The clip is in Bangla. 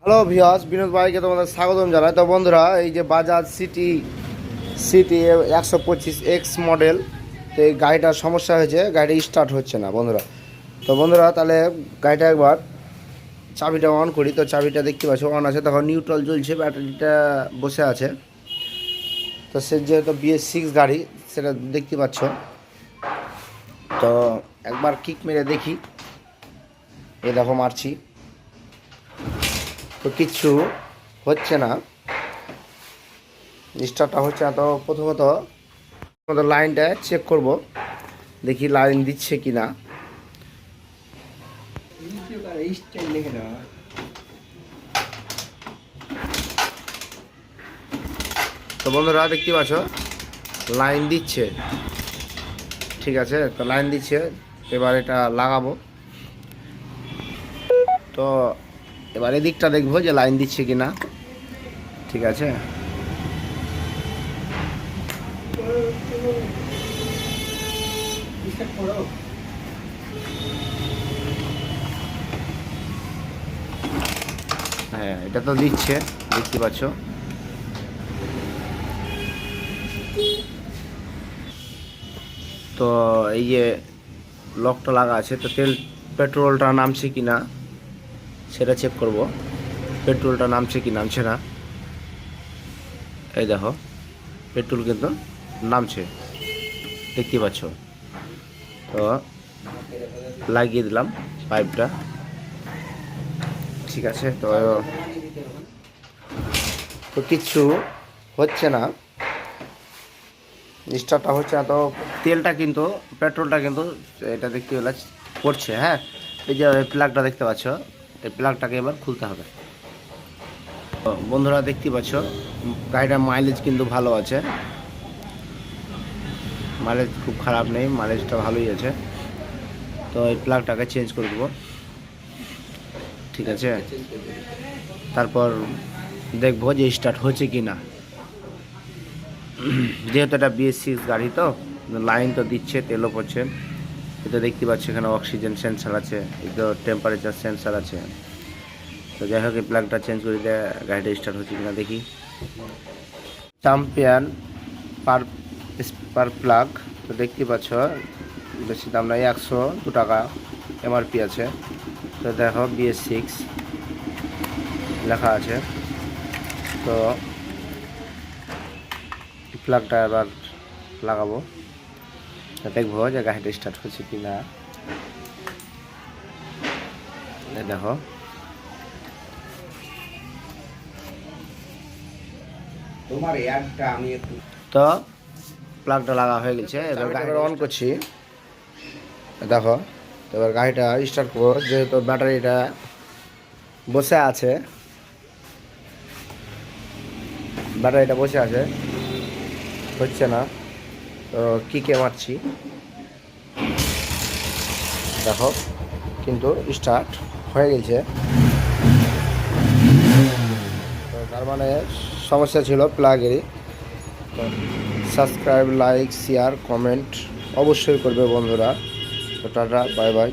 হ্যালো ভিউয়ার্স, বিনোদ ভাইকে তোমাদের স্বাগতম জানাই। তো বন্ধুরা, এই যে Bajaj city city 125X model, তো এই গাড়িটার সমস্যা হয়েছে, গাড়িটা স্টার্ট হচ্ছে না বন্ধুরা। তো বন্ধুরা, তাহলে গাড়িটা একবার চাবিটা অন করি। তো চাবিটা দেখতে পাচ্ছ অন আছে, তখন নিউট্রাল জ্বলছে, ব্যাটারিটা বসে আছে। তো সে যেহেতু BS6 গাড়ি সেটা দেখতে পাচ্ছ। তো একবার কিক মেরে দেখি, এই দেখো মারছি, তো কিচ্ছু হচ্ছে না, স্টার্টটা হচ্ছে না। তো প্রথমত লাইনটা চেক করব, দেখি লাইন দিচ্ছে কি না। তো বন্ধুরা দেখতে পাচ্ছ লাইন দিচ্ছে, ঠিক আছে। তো লাইন দিচ্ছে, এবার এটা লাগাবো। তো এবার এদিকটা দেখবো যে লাইন দিচ্ছে কি না, ঠিক আছে। হ্যাঁ, এটা তো দিচ্ছে, দেখতে পাচ্ছ। তো এই যে লকটা লাগা আছে, তো পেট্রোলটা নামছে কি না সেটা চেক করব। পেট্রোলটা নামছে কি নামছে না, এই দেখো পেট্রোল কিন্তু নামছে, দেখতে পাচ্ছ। তো লাগিয়ে দিলাম পাইপটা, ঠিক আছে। তো তো কিচ্ছু হচ্ছে না, স্টার্টটা হচ্ছে না। তো তেলটা কিন্তু, পেট্রোলটা কিন্তু এটা দেখতে পেলে পড়ছে। হ্যাঁ, এই যে প্লাগটা দেখতে পাচ্ছ, এই প্লাগটাকে এবার খুলতে হবে। তো বন্ধুরা দেখতে পাচ্ছ গাড়িটার মাইলেজ কিন্তু ভালো আছে, মাইলেজ খুব খারাপ নেই, মাইলেজটা ভালোই আছে। তো এই প্লাগটাকে চেঞ্জ করে দেবো, ঠিক আছে। তারপর দেখবো যে স্টার্ট হচ্ছে কি না। যেহেতু এটা BS6 গাড়ি, তো লাইন তো দিচ্ছে, তেলও পড়ছে। এটা দেখতে পাচ্ছি এখানে অক্সিজেন সেন্সার আছে, এটা টেম্পারেচার সেন্সার আছে। তো যাই হোক, এই প্লাগটা চেঞ্জ করে দিয়ে গাড়িটা স্টার্ট হচ্ছে কিনা দেখি। চ্যাম্পিয়ন পার পার প্লাগ, তো দেখতে পাচ্ছ বেশি দাম নাই, 102 টাকা MRP আছে। তো দেখো BS6 লেখা আছে। তো প্লাগটা এবার লাগাবো, দেখবো যে গাড়িটা স্টার্ট হচ্ছে কি না। দেখো তো প্লাগটা লাগা হয়ে গেছে, এবার গাড়িটা অন করছি। দেখো, এবার গাড়িটা স্টার্ট করবো, যেহেতু ব্যাটারিটা বসে আছে, ব্যাটারিটা বসে আছে, হচ্ছে না। তো কিকে মারছি, দেখো কিন্তু স্টার্ট হয়ে গেছে। তো তার মানে সমস্যা ছিল প্লাগেরই। তো সাবস্ক্রাইব, লাইক, শেয়ার, কমেন্ট অবশ্যই করবে বন্ধুরা। তো টাটা, বাই বাই।